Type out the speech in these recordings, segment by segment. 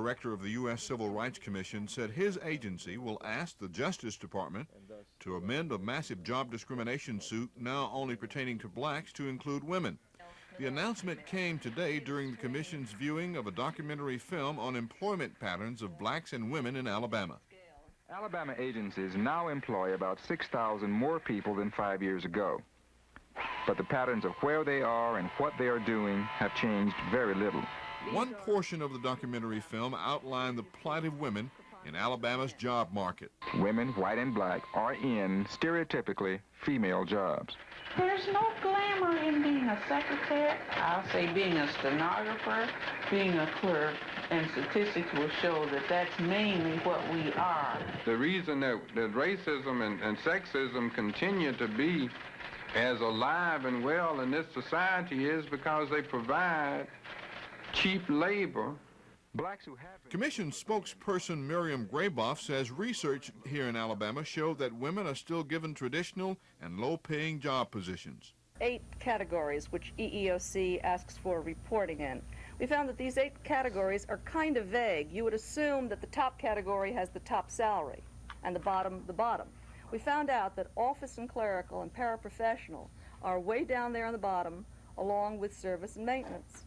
director of the U.S. Civil Rights Commission, said his agency will ask the Justice Department to amend a massive job discrimination suit now only pertaining to blacks to include women. The announcement came today during the Commission's viewing of a documentary film on employment patterns of blacks and women in Alabama. Alabama agencies now employ about 6,000 more people than 5 years ago. But the patterns of where they are and what they are doing have changed very little. One portion of the documentary film outlined the plight of women in Alabama's job market. Women, white and black, are in stereotypically female jobs. There's no glamour in being a secretary. I'll say being a stenographer, being a clerk, and statistics will show that that's mainly what we are. The reason that racism and sexism continue to be as alive and well in this society is because they provide cheap labor. Blacks who have... Commission spokesperson Miriam Grayboff says research here in Alabama showed that women are still given traditional and low-paying job positions. 8 categories which EEOC asks for reporting in. We found that these 8 categories are kind of vague. You would assume that the top category has the top salary and the bottom the bottom. We found out that office and clerical and paraprofessional are way down there on the bottom, along with service and maintenance.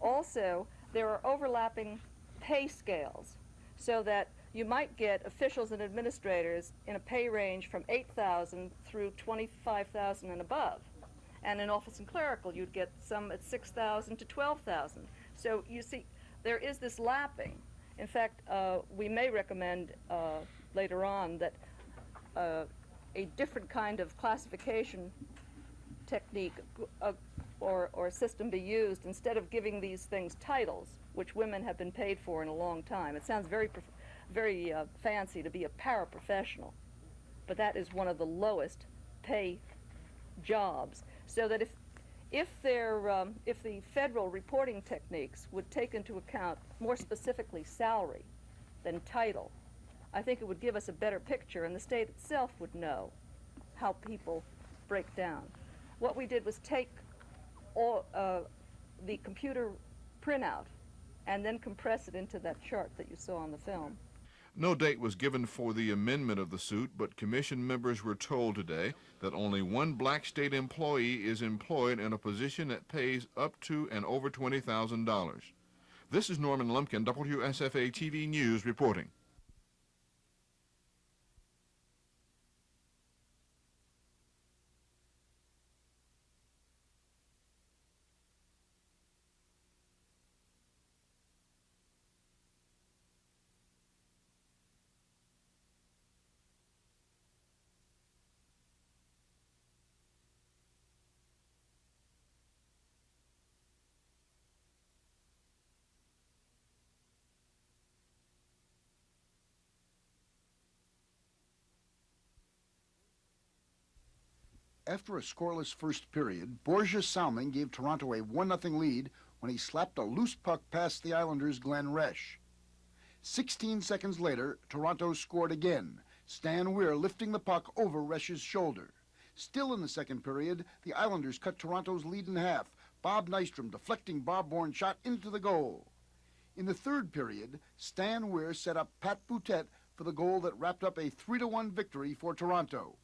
Also, there are overlapping pay scales, so that you might get officials and administrators in a pay range from $8,000 through $25,000 and above. And in office and clerical, you'd get some at $6,000 to $12,000. So you see, there is this lapping. In fact, we may recommend later on that a different kind of classification technique or system be used instead of giving these things titles, which women have been paid for in a long time. It sounds very fancy to be a paraprofessional, but that is one of the lowest pay jobs. So that if the federal reporting techniques would take into account more specifically salary than title, I think it would give us a better picture, and the state itself would know how people break down. What we did was take all, the computer printout and then compress it into that chart that you saw on the film. No date was given for the amendment of the suit, but commission members were told today that only one black state employee is employed in a position that pays up to and over $20,000. This is Norman Lumpkin, WSFA TV News reporting. After a scoreless first period, Borja Salming gave Toronto a 1-0 lead when he slapped a loose puck past the Islanders' Glenn Resch. 16 seconds later, Toronto scored again, Stan Weir lifting the puck over Resch's shoulder. Still in the second period, the Islanders cut Toronto's lead in half, Bob Nystrom deflecting Bob Bourne's shot into the goal. In the third period, Stan Weir set up Pat Boutet for the goal that wrapped up a 3-1 victory for Toronto.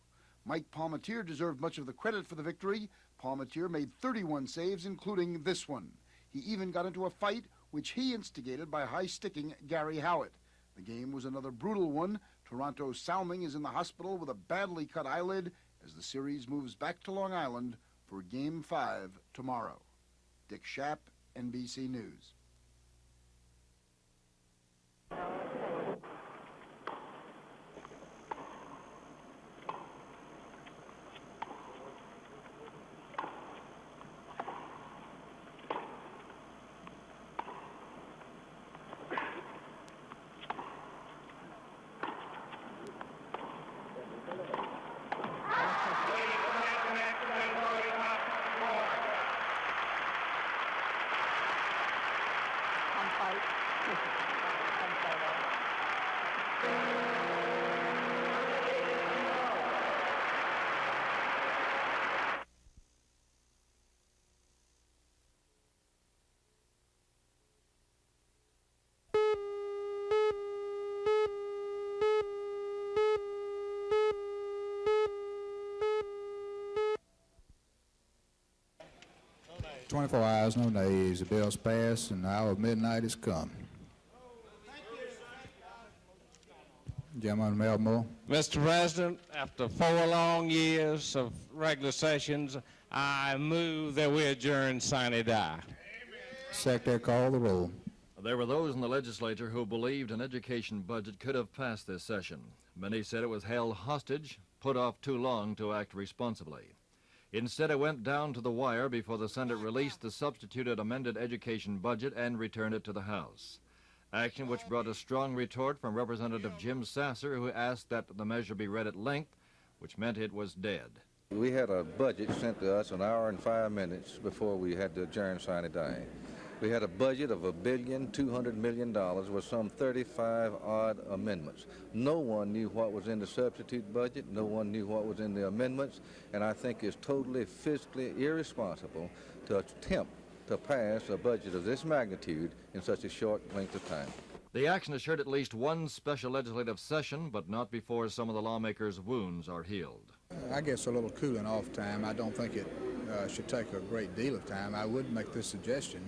Mike Palmatier deserved much of the credit for the victory. Palmatier made 31 saves, including this one. He even got into a fight, which he instigated by high-sticking Gary Howitt. The game was another brutal one. Toronto's Salming is in the hospital with a badly cut eyelid as the series moves back to Long Island for Game 5 tomorrow. Dick Schaap, NBC News. 24 hours, no days. The bill's passed and the hour of midnight has come. Gentleman, Melmore. Mr. President, after 4 long years of regular sessions, I move that we adjourn sine die. Secretary, call the roll. There were those in the legislature who believed an education budget could have passed this session. Many said it was held hostage, put off too long to act responsibly. Instead, it went down to the wire before the Senate released the substituted amended education budget and returned it to the House. Action which brought a strong retort from Representative Jim Sasser, who asked that the measure be read at length, which meant it was dead. We had a budget sent to us an hour and 5 minutes before we had to adjourn sine die. We had a budget of $1,200,000,000 with some 35 odd amendments. No one knew what was in the substitute budget. No one knew what was in the amendments. And I think it's totally fiscally irresponsible to attempt to pass a budget of this magnitude in such a short length of time. The action assured at least one special legislative session, but not before some of the lawmakers' wounds are healed. I guess a little cooling off time. I don't think it should take a great deal of time. I would make this suggestion.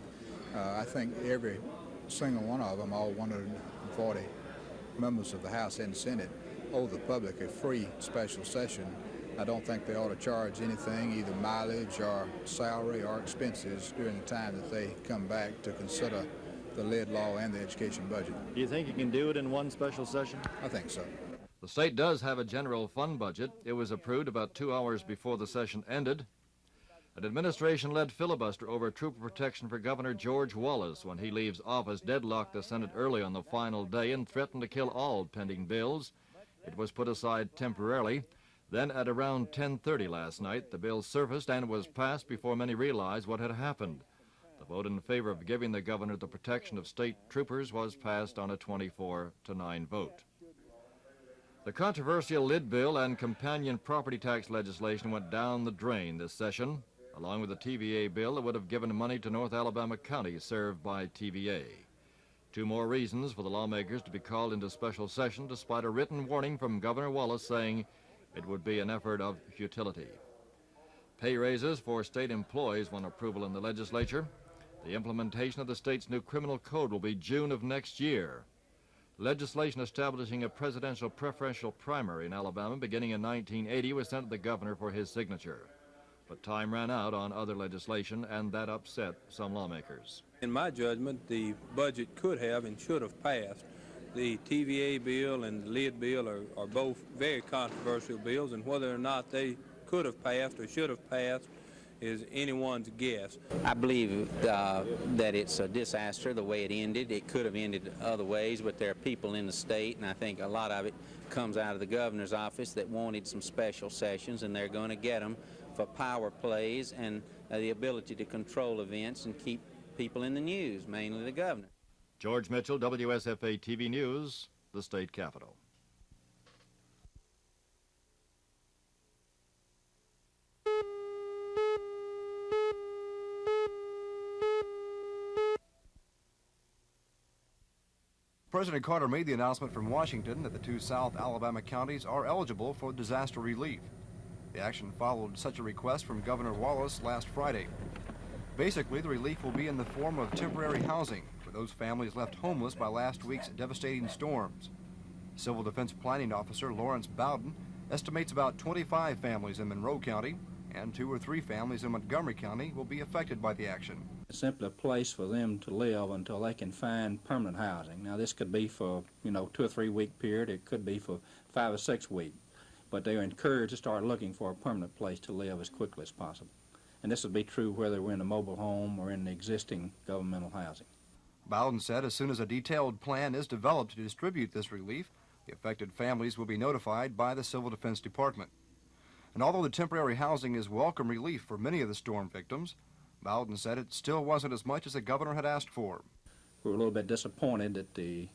I think every single one of them, all 140 members of the House and Senate, owe the public a free special session. I don't think they ought to charge anything, either mileage or salary or expenses, during the time that they come back to consider the lid law and the education budget. Do you think you can do it in one special session? I think so. The state does have a general fund budget. It was approved about 2 hours before the session ended. An administration-led filibuster over trooper protection for Governor George Wallace when he leaves office deadlocked the Senate early on the final day and threatened to kill all pending bills. It was put aside temporarily. Then at around 10:30 last night, the bill surfaced and was passed before many realized what had happened. The vote in favor of giving the governor the protection of state troopers was passed on a 24-9 vote. The controversial lid bill and companion property tax legislation went down the drain this session, along with the TVA bill that would have given money to North Alabama counties served by TVA. 2 more reasons for the lawmakers to be called into special session, despite a written warning from Governor Wallace saying it would be an effort of futility. Pay raises for state employees won approval in the legislature. The implementation of the state's new criminal code will be June of next year. Legislation establishing a presidential preferential primary in Alabama beginning in 1980 was sent to the governor for his signature. But time ran out on other legislation, and that upset some lawmakers. In my judgment, the budget could have and should have passed. The TVA bill and the lid bill are both very controversial bills, and whether or not they could have passed or should have passed is anyone's guess. I believe that it's a disaster the way it ended. It could have ended other ways, but there are people in the state, and I think a lot of it comes out of the governor's office, that wanted some special sessions, and they're going to get them for power plays and the ability to control events and keep people in the news, mainly the governor. George Mitchell, WSFA TV News, the state capitol. President Carter made the announcement from Washington that the 2 South Alabama counties are eligible for disaster relief. The action followed such a request from Governor Wallace last Friday. Basically, the relief will be in the form of temporary housing for those families left homeless by last week's devastating storms. Civil Defense Planning Officer Lawrence Bowden estimates about 25 families in Monroe County and 2 or 3 families in Montgomery County will be affected by the action. It's simply a place for them to live until they can find permanent housing. Now, this could be for, 2 or 3 week period. It could be for 5 or 6 weeks. But they're encouraged to start looking for a permanent place to live as quickly as possible. And this would be true whether we're in a mobile home or in the existing governmental housing. Bowden said as soon as a detailed plan is developed to distribute this relief, the affected families will be notified by the Civil Defense Department. And although the temporary housing is welcome relief for many of the storm victims, Bowden said it still wasn't as much as the governor had asked for. We're a little bit disappointed that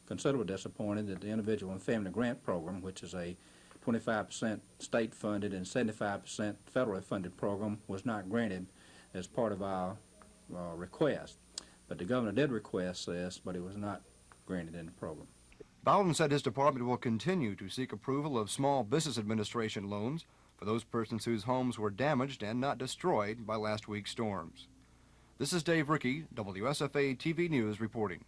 considerably disappointed that the Individual and Family Grant Program, which is a 25% state-funded and 75% federally funded program, was not granted as part of our request. But the governor did request this, but it was not granted in the program. Bowden said his department will continue to seek approval of Small Business Administration loans for for those persons whose homes were damaged and not destroyed by last week's storms. This is Dave Rickey, WSFA TV News reporting.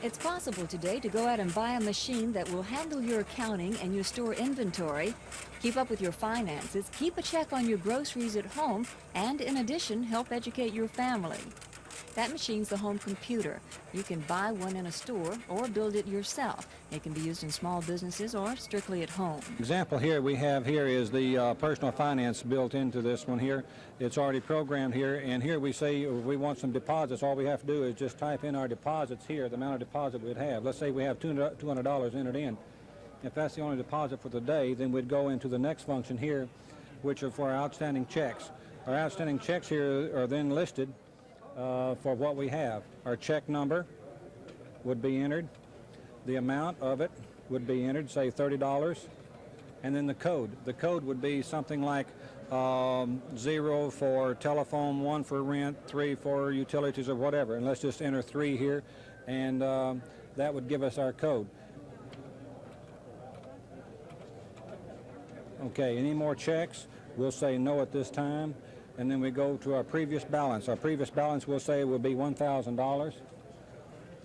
It's possible today to go out and buy a machine that will handle your accounting and your store inventory, keep up with your finances, keep a check on your groceries at home, and in addition, help educate your family. That machine's the home computer. You can buy one in a store or build it yourself. It can be used in small businesses or strictly at home. Example here we have here is the personal finance built into this one here. It's already programmed here, and here we say if we want some deposits, all we have to do is just type in our deposits here, the amount of deposit we'd have. Let's say we have $200 entered in. If that's the only deposit for the day, then we'd go into the next function here, which are for our outstanding checks. Our outstanding checks here are then listed for what we have. Our check number would be entered. The amount of it would be entered, say $30, and then the code. The code would be something like 0 for telephone, 1 for rent, 3 for utilities or whatever. And let's just enter 3 here, and that would give us our code. Okay, any more checks? We'll say no at this time. And then we go to our previous balance. Our previous balance, we'll say, will be $1,000.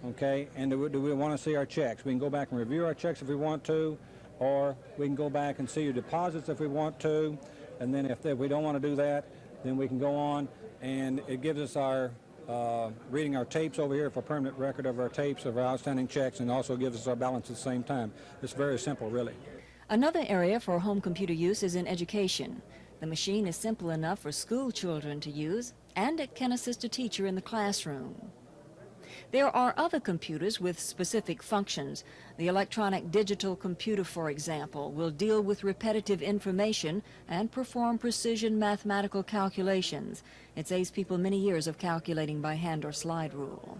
Okay, and do we want to see our checks? We can go back and review our checks if we want to, or we can go back and see your deposits if we want to. And then if we don't want to do that, then we can go on, and it gives us our reading our tapes over here for permanent record of our tapes of our outstanding checks, and also gives us our balance at the same time. It's very simple, really. Another area for home computer use is in education. The machine is simple enough for school children to use, and it can assist a teacher in the classroom. There are other computers with specific functions. The electronic digital computer, for example, will deal with repetitive information and perform precision mathematical calculations. It saves people many years of calculating by hand or slide rule.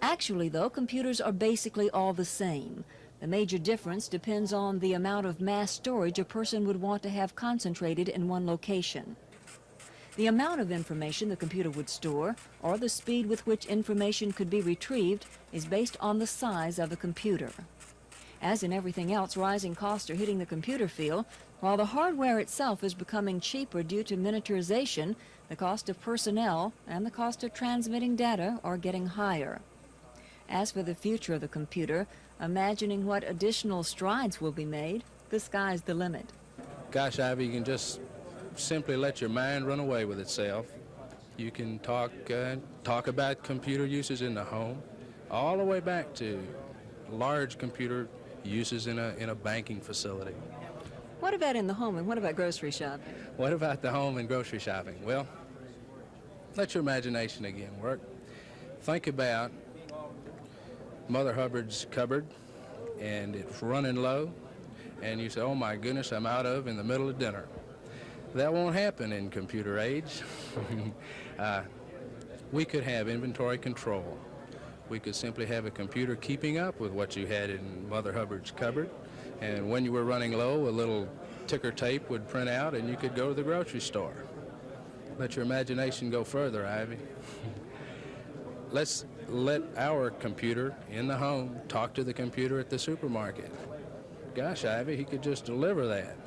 Actually, though, computers are basically all the same. The major difference depends on the amount of mass storage a person would want to have concentrated in one location. The amount of information the computer would store, or the speed with which information could be retrieved, is based on the size of the computer. As in everything else, rising costs are hitting the computer field. While the hardware itself is becoming cheaper due to miniaturization, the cost of personnel and the cost of transmitting data are getting higher. As for the future of the computer, imagining what additional strides will be made, the sky's the limit. Gosh, Ivy, you can just simply let your mind run away with itself. You can talk about computer uses in the home, all the way back to large computer uses in a banking facility. What about in the home, and what about grocery shopping? What about the home and grocery shopping? Well, let your imagination again work. Think about Mother Hubbard's cupboard, and it's running low, and you say, oh my goodness, I'm out of in the middle of dinner. That won't happen in computer age. We could have inventory control. We could simply have a computer keeping up with what you had in Mother Hubbard's cupboard, and when you were running low, a little ticker tape would print out, and you could go to the grocery store. Let your imagination go further, Ivy. Let's let our computer in the home talk to the computer at the supermarket. Gosh, Ivy, he could just deliver that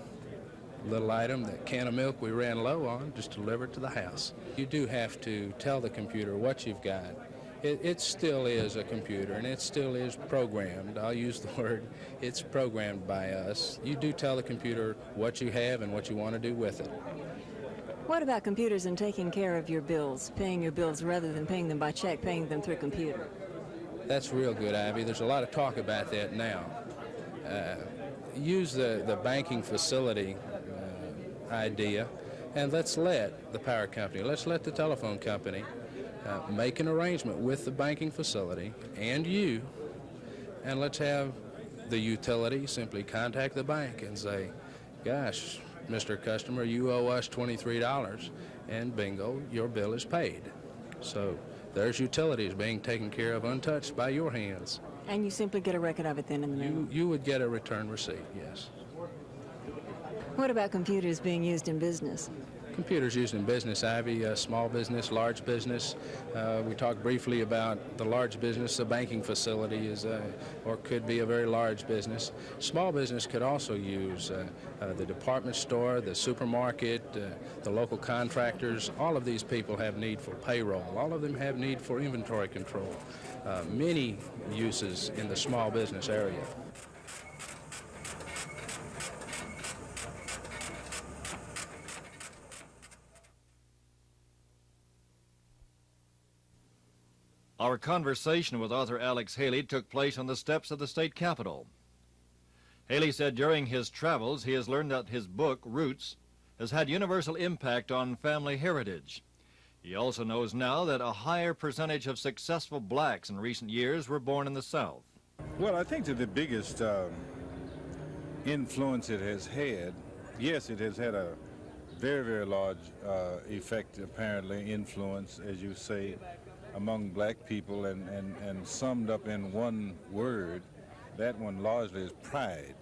little item, that can of milk we ran low on, just deliver it to the house. You do have to tell the computer what you've got. It still is a computer, and it still is programmed. I'll use the word, it's programmed by us. You do tell the computer what you have and what you want to do with it. What about computers and taking care of your bills, paying your bills rather than paying them by check, paying them through computer? That's real good, Ivy. There's a lot of talk about that now. Use the banking facility idea, and let's let the power company, let's let the telephone company make an arrangement with the banking facility and you, and let's have the utility simply contact the bank and say, gosh, Mr. Customer, you owe us $23, and bingo, your bill is paid. So there's utilities being taken care of untouched by your hands. And you simply get a record of it then in the mail? You would get a return receipt, yes. What about computers being used in business? Computers used in business, Ivy, small business, large business. We talked briefly about the large business. A banking facility is, or could be a very large business. Small business could also use the department store, the supermarket, the local contractors. All of these people have need for payroll. All of them have need for inventory control. Many uses in the small business area. Our conversation with author Alex Haley took place on the steps of the state capitol. Haley said during his travels he has learned that his book, Roots, has had universal impact on family heritage. He also knows now that a higher percentage of successful blacks in recent years were born in the South. Well, I think that the biggest influence it has had, yes, it has had a very, very large effect, apparently, influence, as you say, among black people, and summed up in one word. That one largely is pride,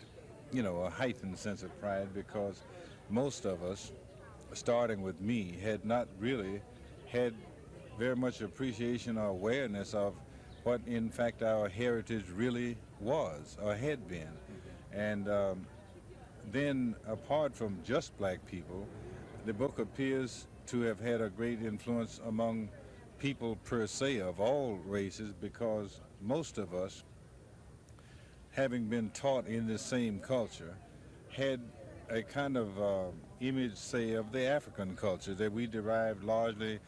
you know, a heightened sense of pride, because most of us, starting with me, had not really had very much appreciation or awareness of what in fact our heritage really was or had been. And then apart from just black people, the book appears to have had a great influence among people per se of all races, because most of us, having been taught in the same culture, had a kind of image, say, of the African culture that we derived largely,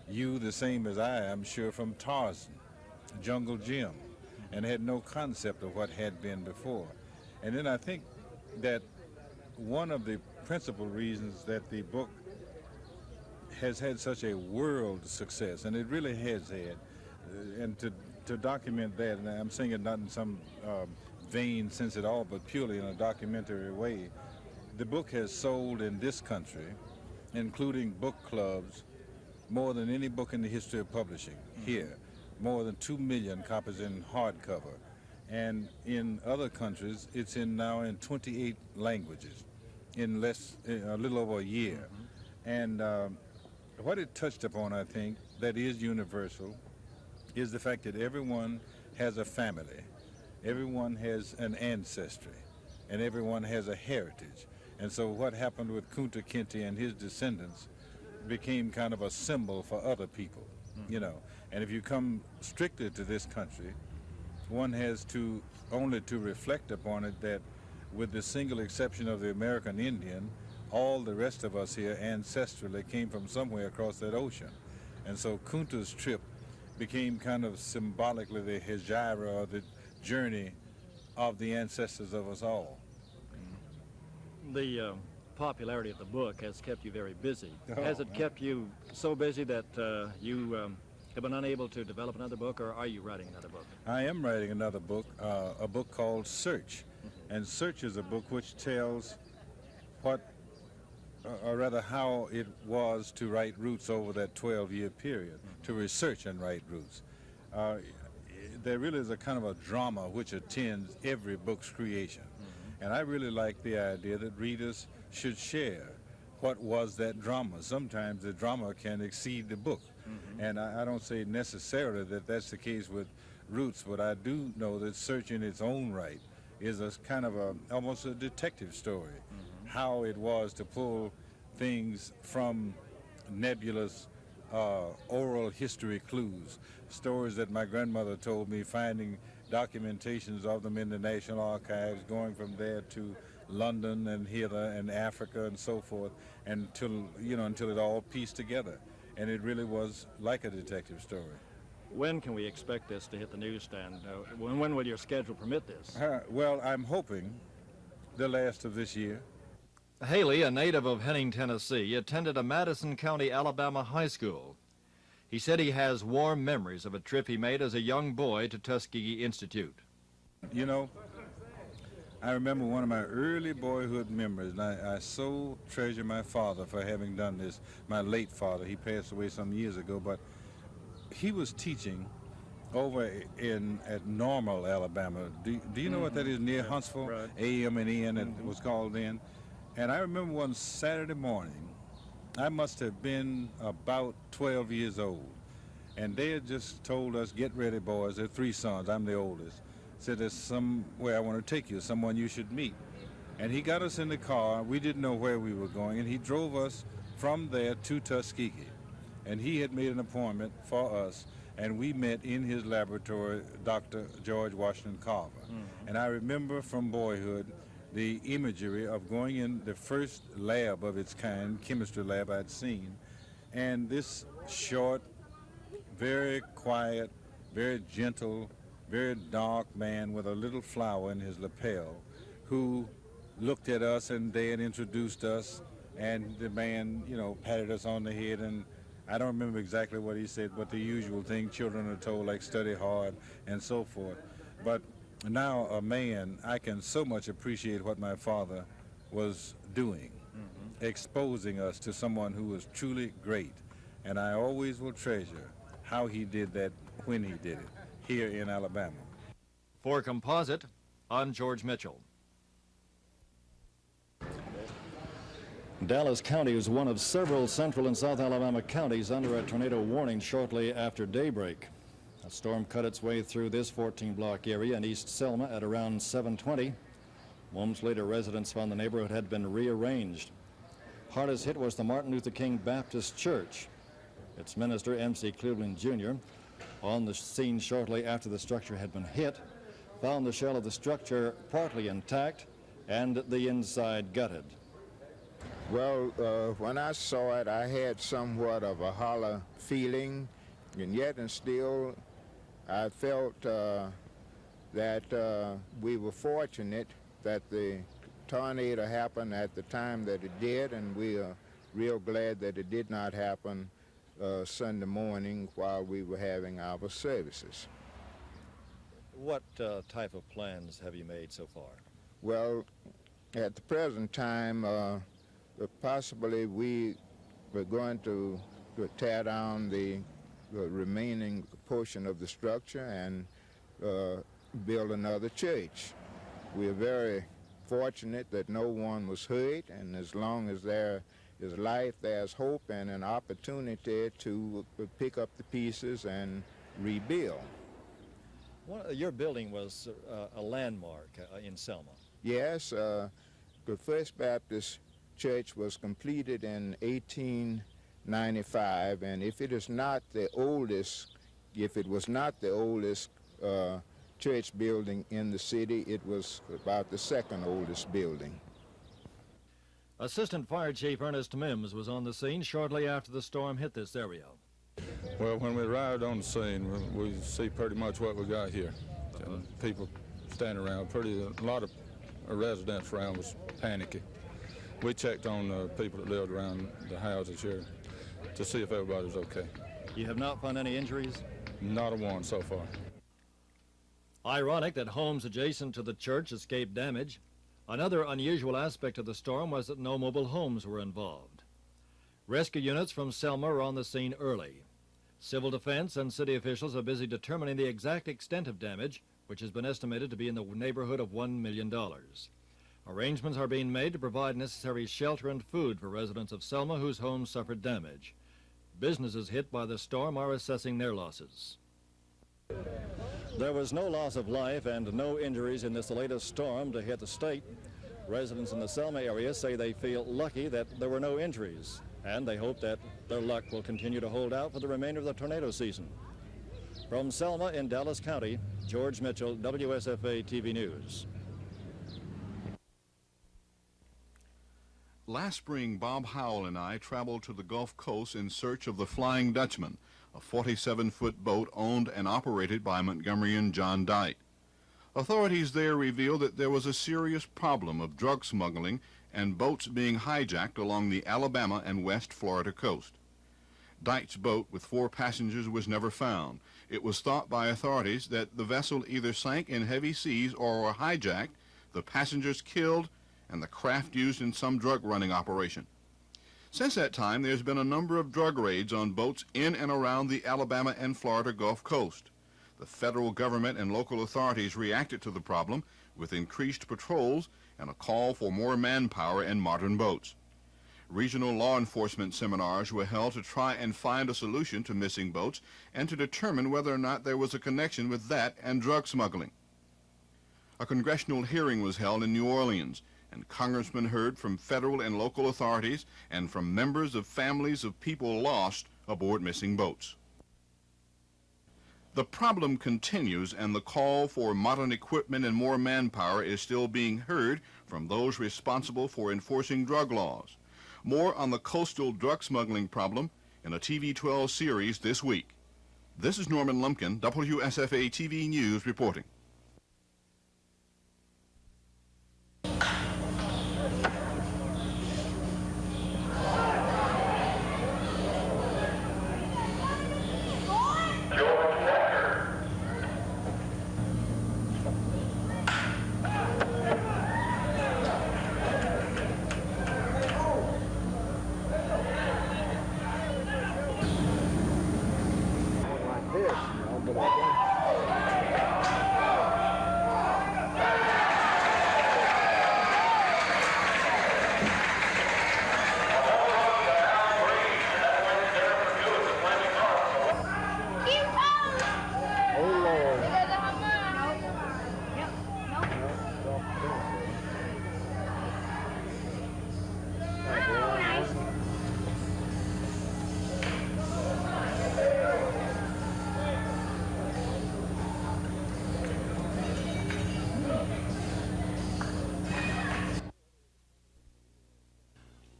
you the same as I am sure, from Tarzan, Jungle Jim, and had no concept of what had been before. And then I think that one of the principal reasons that the book has had such a world success, and it really has had, and to document that, and I'm saying it not in some vain sense at all, but purely in a documentary way, the book has sold in this country, including book clubs, more than any book in the history of publishing here, more than 2 million copies in hardcover. And in other countries, it's now in 28 languages in a little over a year. And what it touched upon, I think, that is universal, is the fact that everyone has a family, everyone has an ancestry, and everyone has a heritage. And so what happened with Kunta Kinte and his descendants became kind of a symbol for other people, you know. And if you come strictly to this country, one has to only to reflect upon it that, with the single exception of the American Indian, all the rest of us here ancestrally came from somewhere across that ocean. And so Kunta's trip became kind of symbolically the hijra, or the journey of the ancestors of us all. The popularity of the book has kept you very busy. Has it kept you so busy that you have been unable to develop another book, or are you writing another book? I am writing another book, a book called Search. And Search is a book which tells what, or rather how it was to write Roots over that 12-year period, to research and write Roots. There really is a kind of a drama which attends every book's creation. And I really like the idea that readers should share what was that drama. Sometimes the drama can exceed the book. And I don't say necessarily that that's the case with Roots, but I do know that Search in its own right is a kind of almost a detective story. How it was to pull things from nebulous oral history clues, stories that my grandmother told me, finding documentations of them in the National Archives, going from there to London and hither and Africa and so forth, until it all pieced together. And it really was like a detective story. When can we expect this to hit the newsstand? When will your schedule permit this? Well, I'm hoping the last of this year. Haley, a native of Henning, Tennessee, attended a Madison County, Alabama high school. He said he has warm memories of a trip he made as a young boy to Tuskegee Institute. You know, I remember one of my early boyhood memories, and I so treasure my father for having done this, my late father. He passed away some years ago, but he was teaching over at Normal, Alabama. Do you know what that is near Huntsville? Right. AM&N, it was called then. And I remember one Saturday morning, I must have been about 12 years old. And they had just told us, get ready, boys. There are 3 sons. I'm the oldest. Said, there's somewhere I want to take you, someone you should meet. And he got us in the car. We didn't know where we were going, and he drove us from there to Tuskegee. And he had made an appointment for us, and we met in his laboratory, Dr. George Washington Carver. And I remember from boyhood the imagery of going in the first lab of its kind, chemistry lab I'd seen, and this short, very quiet, very gentle, very dark man with a little flower in his lapel who looked at us and they had introduced us, and the man, you know, patted us on the head, and I don't remember exactly what he said, but the usual thing children are told, like study hard and so forth. But now a man, I can so much appreciate what my father was doing, exposing us to someone who was truly great. And I always will treasure how he did that when he did it here in Alabama. For Composite, I'm George Mitchell. Dallas County is one of several central and south Alabama counties under a tornado warning shortly after daybreak. A storm cut its way through this 14-block area in East Selma at around 7:20. Moments later, residents found the neighborhood had been rearranged. Hardest hit was the Martin Luther King Baptist Church. Its minister, M.C. Cleveland Jr., on the scene shortly after the structure had been hit, found the shell of the structure partly intact and the inside gutted. Well, when I saw it, I had somewhat of a hollow feeling, and yet and still I felt that we were fortunate that the tornado happened at the time that it did, and we are real glad that it did not happen Sunday morning while we were having our services. What type of plans have you made so far? Well, at the present time, possibly we were going to tear down the remaining portion of the structure and build another church. We are very fortunate that no one was hurt, and as long as there is life, there's hope and an opportunity to pick up the pieces and rebuild. Your building was a landmark in Selma. Yes, the First Baptist Church was completed in 1895, and if it was not the oldest church building in the city, it was about the second oldest building. Assistant Fire Chief Ernest Mims was on the scene shortly after the storm hit this area. Well, when we arrived on the scene, we see pretty much what we got here. People standing around, a lot of residents around was panicky. We checked on the people that lived around the houses here to see if everybody was okay. You have not found any injuries? Not a one so far. Ironic that homes adjacent to the church escaped damage. Another unusual aspect of the storm was that no mobile homes were involved. Rescue units from Selma are on the scene early. Civil defense and city officials are busy determining the exact extent of damage, which has been estimated to be in the neighborhood of $1 million. Arrangements are being made to provide necessary shelter and food for residents of Selma whose homes suffered damage. Businesses hit by the storm are assessing their losses. There was no loss of life and no injuries in this latest storm to hit the state. Residents in the Selma area say they feel lucky that there were no injuries, and they hope that their luck will continue to hold out for the remainder of the tornado season. From Selma in Dallas County, George Mitchell, WSFA TV News. Last spring, Bob Howell and I traveled to the Gulf Coast in search of the Flying Dutchman, a 47-foot boat owned and operated by Montgomeryan John Dyke. Authorities there revealed that there was a serious problem of drug smuggling and boats being hijacked along the Alabama and West Florida coast. Dyke's boat with 4 passengers was never found. It was thought by authorities that the vessel either sank in heavy seas or were hijacked, the passengers killed, and the craft used in some drug-running operation. Since that time, there's been a number of drug raids on boats in and around the Alabama and Florida Gulf Coast. The federal government and local authorities reacted to the problem with increased patrols and a call for more manpower and modern boats. Regional law enforcement seminars were held to try and find a solution to missing boats and to determine whether or not there was a connection with that and drug smuggling. A congressional hearing was held in New Orleans, and congressmen heard from federal and local authorities and from members of families of people lost aboard missing boats. The problem continues, and the call for modern equipment and more manpower is still being heard from those responsible for enforcing drug laws. More on the coastal drug smuggling problem in a TV 12 series this week. This is Norman Lumpkin, WSFA TV News reporting.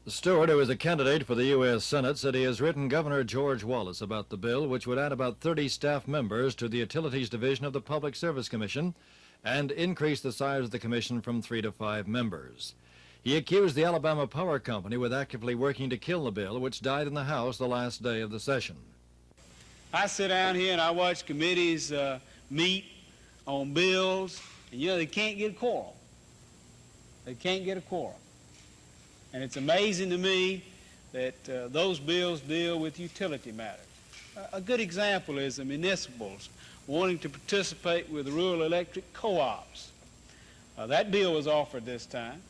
Stewart, who is a candidate for the U.S. Senate, said he has written Governor George Wallace about the bill, which would add about 30 staff members to the Utilities Division of the Public Service Commission and increase the size of the commission from 3 to 5 members. He accused the Alabama Power Company with actively working to kill the bill, which died in the House the last day of the session. I sit down here and I watch committees meet on bills, and they can't get a quorum. They can't get a quorum. And it's amazing to me that those bills deal with utility matters. A good example is the municipals wanting to participate with rural electric co-ops. That bill was offered this time,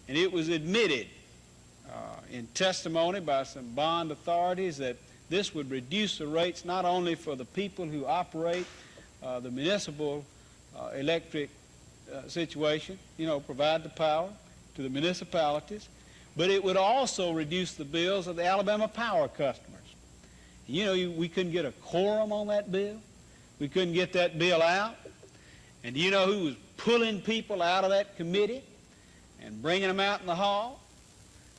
and it was admitted in testimony by some bond authorities that this would reduce the rates not only for the people who operate the municipal electric situation, provide the power to the municipalities, but it would also reduce the bills of the Alabama Power customers. We couldn't get a quorum on that bill. We couldn't get that bill out. And do you know who was pulling people out of that committee and bringing them out in the hall?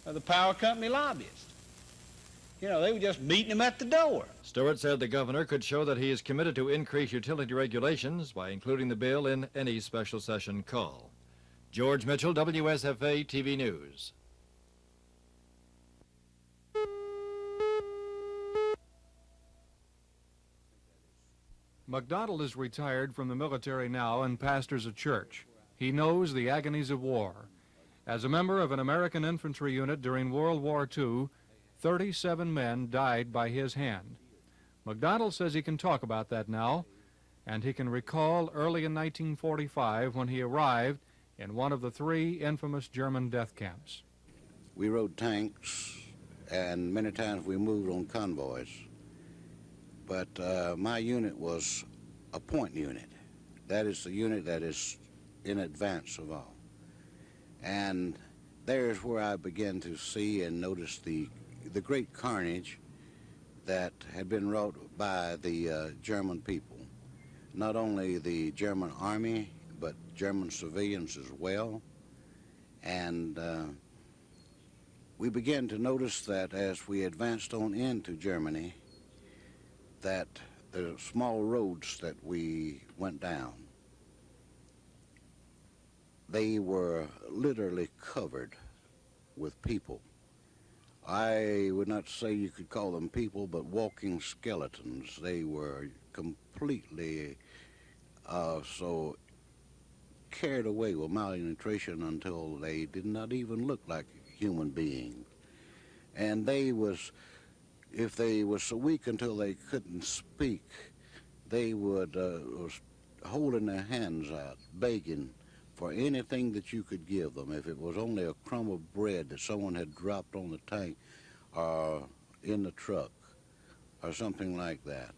The power company lobbyists. They were just meeting them at the door. Stewart said the governor could show that he is committed to increase utility regulations by including the bill in any special session call. George Mitchell, WSFA TV News. McDonald is retired from the military now and pastors a church. He knows the agonies of war. As a member of an American infantry unit during World War II, 37 men died by his hand. McDonald says he can talk about that now, and he can recall early in 1945 when he arrived in one of the 3 infamous German death camps. We rode tanks, and many times we moved on convoys. But my unit was a point unit. That is the unit that is in advance of all. And there's where I began to see and notice the great carnage that had been wrought by the German people. Not only the German army, but German civilians as well. And we began to notice that as we advanced on into Germany, that the small roads that we went down, they were literally covered with people. I would not say you could call them people, but walking skeletons. They were completely so carried away with malnutrition until they did not even look like human beings. And if they were so weak until they couldn't speak, they would was holding their hands out, begging for anything that you could give them. If it was only a crumb of bread that someone had dropped on the tank or in the truck or something like that.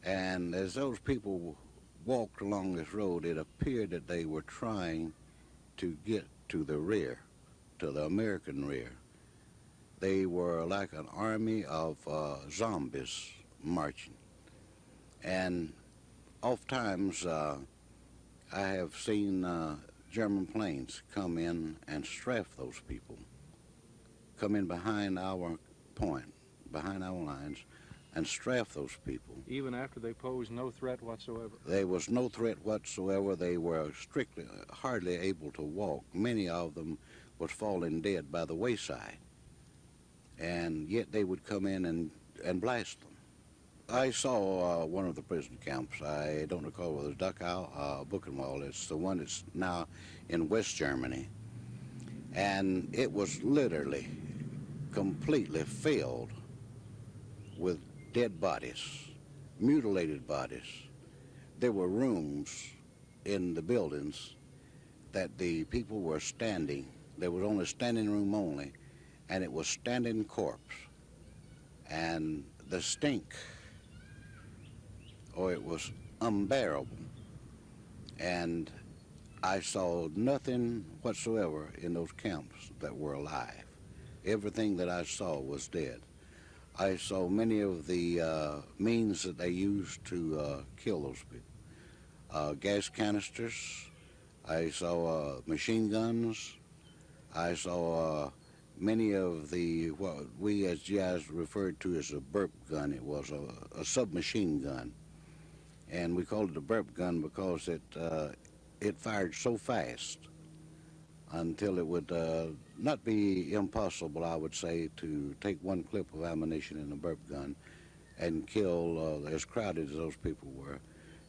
And as those people walked along this road, it appeared that they were trying to get to the rear, to the American rear. They were like an army of zombies marching. And oftentimes I have seen German planes come in and strafe those people, come in behind our point, behind our lines, and strafe those people. Even after they posed no threat whatsoever? There was no threat whatsoever. They were strictly, hardly able to walk. Many of them was falling dead by the wayside. And yet they would come in and blast them. I saw one of the prison camps. I don't recall whether it was Dachau, Buchenwald. It's the one that's now in West Germany. And it was literally completely filled with dead bodies, mutilated bodies. There were rooms in the buildings that the people were standing. There was only standing room only, and it was standing corpse. And the stink, it was unbearable. And I saw nothing whatsoever in those camps that were alive. Everything that I saw was dead. I saw many of the means that they used to kill those people. Gas canisters. I saw machine guns. I saw many of what we as GIs referred to as a burp gun. It was a submachine gun. And we called it a burp gun because it fired so fast until it would not be impossible, I would say, to take one clip of ammunition in a burp gun and kill, as crowded as those people were,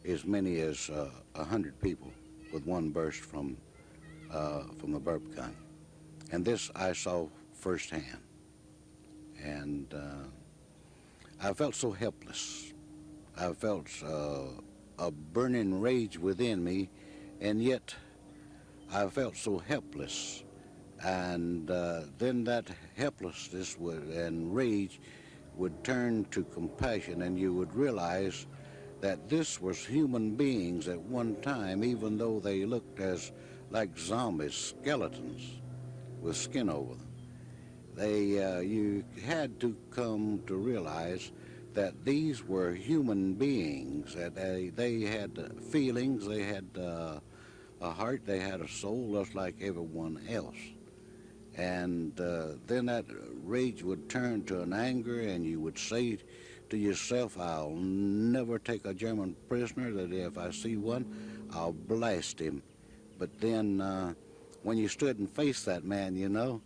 as many as 100 people with one burst from the burp gun. And this I saw firsthand. And I felt so helpless. I felt a burning rage within me, and yet I felt so helpless. And then that helplessness and rage would turn to compassion, and you would realize that this was human beings at one time, even though they looked as like zombies, skeletons with skin over them. You had to come to realize that these were human beings, that they had feelings, they had a heart, they had a soul just like everyone else. And then that rage would turn to an anger, and you would say to yourself, I'll never take a German prisoner, that if I see one, I'll blast him. But then when you stood and faced that man, you know,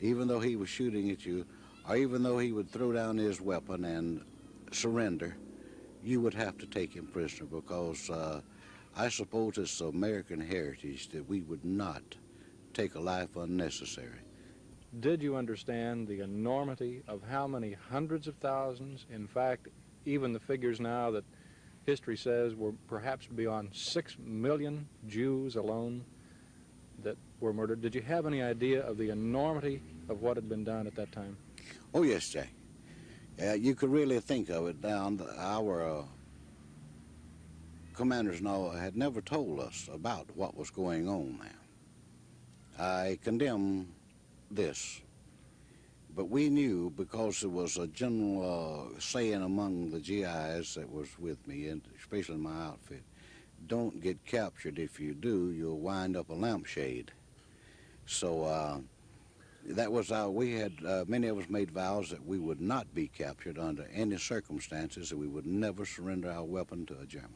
even though he was shooting at you, or even though he would throw down his weapon and surrender, you would have to take him prisoner, because I suppose it's American heritage that we would not take a life unnecessary. Did you understand the enormity of how many hundreds of thousands, in fact, even the figures now that history says were perhaps beyond 6 million Jews alone that were murdered? Did you have any idea of the enormity of what had been done at that time? Oh, yes, Jack. You could really think of it. Our commanders and all had never told us about what was going on there. I condemn this, but we knew, because it was a general saying among the GIs that was with me, and especially in my outfit, don't get captured. If you do, you'll wind up a lampshade. So that was many of us made vows that we would not be captured under any circumstances, that we would never surrender our weapon to a German.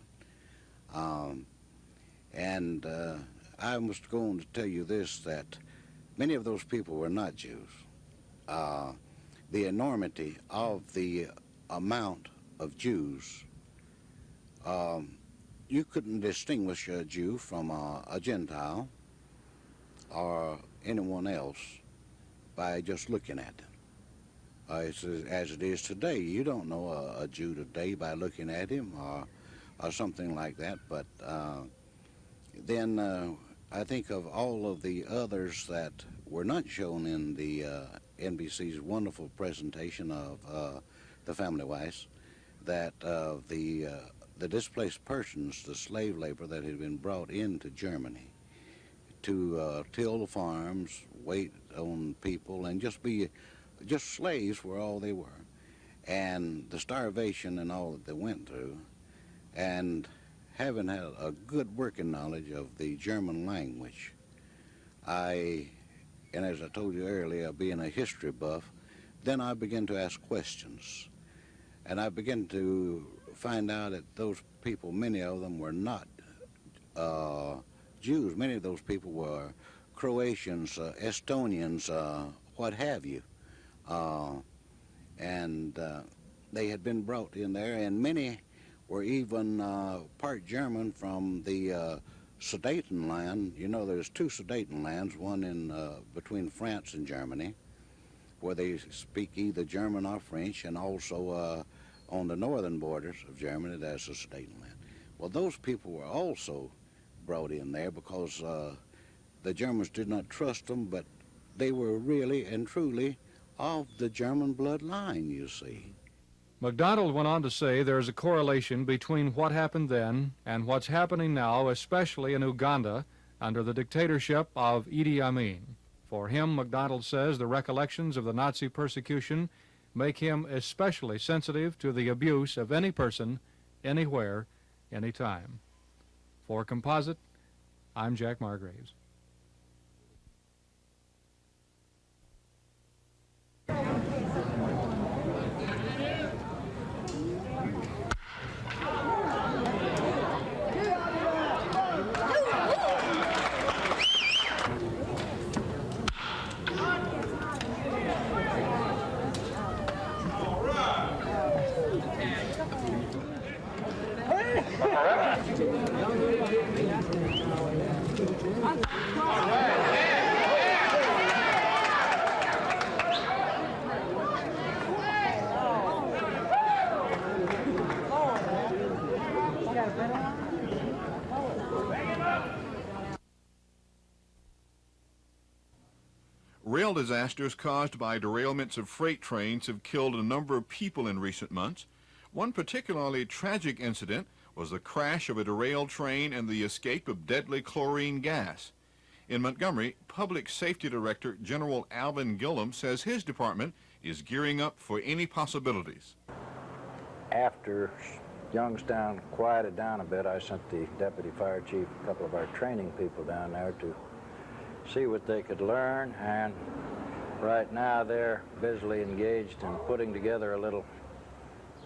I must go on to tell you this, that many of those people were not Jews. The enormity of the amount of Jews, you couldn't distinguish a Jew from a Gentile or anyone else by just looking at them. as it is today. You don't know a Jew today by looking at him or something like that. But then I think of all of the others that were not shown in the NBC's wonderful presentation of the family Weiss, that the displaced persons, the slave labor that had been brought into Germany to till the farms, wait on people, and just be slaves were all they were. And the starvation and all that they went through, and having had a good working knowledge of the German language, and as I told you earlier, being a history buff, then I began to ask questions. And I began to find out that those people, many of them were not Jews. Many of those people were Croatians, Estonians, what have you. And they had been brought in there, and many were even part German from the Sudetenland. You know, there's two Sudetenlands, one in between France and Germany, where they speak either German or French, and also on the northern borders of Germany, there's the Sudetenland. Well, those people were also brought in there because the Germans did not trust them, but they were really and truly of the German bloodline, you see. MacDonald went on to say there is a correlation between what happened then and what's happening now, especially in Uganda, under the dictatorship of Idi Amin. For him, MacDonald says, the recollections of the Nazi persecution make him especially sensitive to the abuse of any person, anywhere, anytime. For Composite, I'm Jack Margraves. Rail disasters caused by derailments of freight trains have killed a number of people in recent months. One particularly tragic incident was the crash of a derailed train and the escape of deadly chlorine gas. In Montgomery, Public Safety Director General Alvin Gillum says his department is gearing up for any possibilities. After Youngstown quieted down a bit, I sent the deputy fire chief, a couple of our training people down there to see what they could learn, and right now they're busily engaged in putting together a little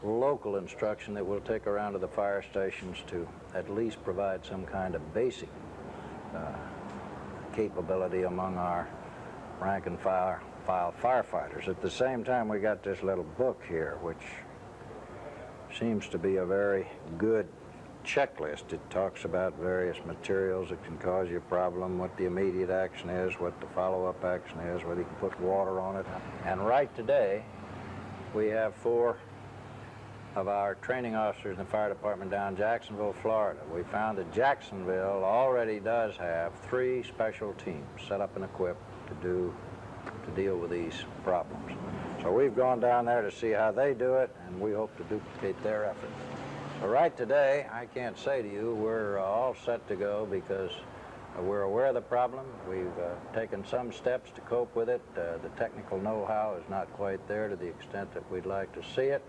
local instruction that we'll take around to the fire stations to at least provide some kind of basic capability among our rank and file firefighters. At the same time, we got this little book here, which seems to be a very good checklist. It talks about various materials that can cause you a problem, what the immediate action is, what the follow-up action is, whether you can put water on it. And right today, we have 4 of our training officers in the fire department down in Jacksonville, Florida. We found that Jacksonville already does have 3 special teams set up and equipped to deal with these problems. So we've gone down there to see how they do it, and we hope to duplicate their effort. So right today, I can't say to you we're all set to go because we're aware of the problem. We've taken some steps to cope with it. The technical know-how is not quite there to the extent that we'd like to see it.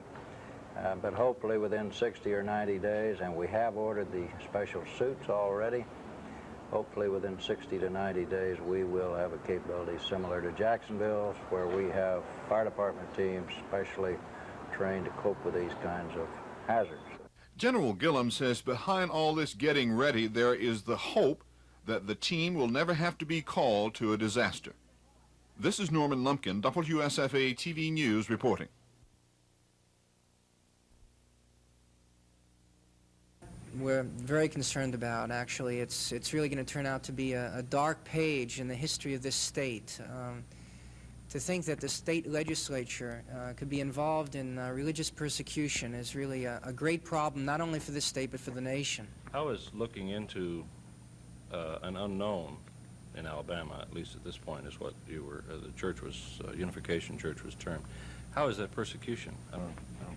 But hopefully within 60 or 90 days, and we have ordered the special suits already, hopefully within 60 to 90 days we will have a capability similar to Jacksonville's, where we have fire department teams specially trained to cope with these kinds of hazards. General Gillum says behind all this getting ready, there is the hope that the team will never have to be called to a disaster. This is Norman Lumpkin, WSFA TV News reporting. We're very concerned about, actually. It's really going to turn out to be a dark page in the history of this state. to think that the state legislature could be involved in religious persecution is really a great problem, not only for the state but for the nation. How is looking into an unknown in Alabama, at least at this point, is what you were, the church was, Unification Church was termed. How is that persecution? I don't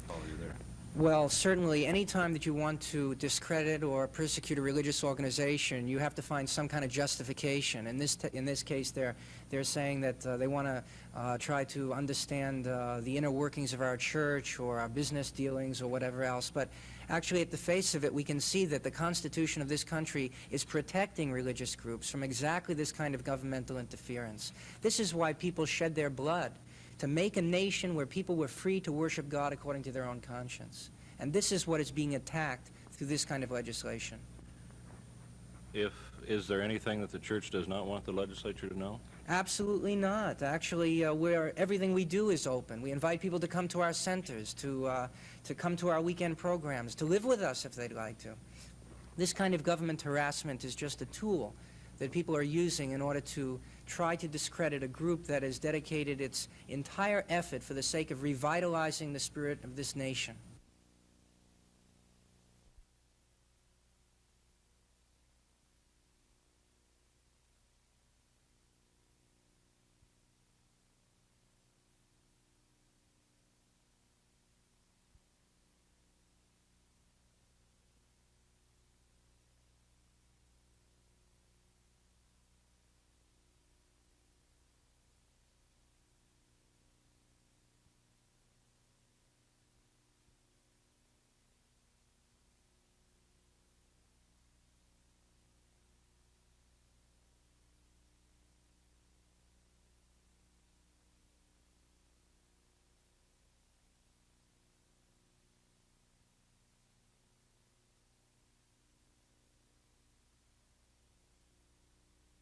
follow you there. Well, certainly, any time that you want to discredit or persecute a religious organization, you have to find some kind of justification. In this case, they're saying that they want to try to understand the inner workings of our church or our business dealings or whatever else. But actually, at the face of it, we can see that the Constitution of this country is protecting religious groups from exactly this kind of governmental interference. This is why people shed their blood, to make a nation where people were free to worship God according to their own conscience. And this is what is being attacked through this kind of legislation. Is there anything that the church does not want the legislature to know? Absolutely not. Actually, everything we do is open. We invite people to come to our centers, to come to our weekend programs, to live with us if they'd like to. This kind of government harassment is just a tool that people are using in order to try to discredit a group that has dedicated its entire effort for the sake of revitalizing the spirit of this nation.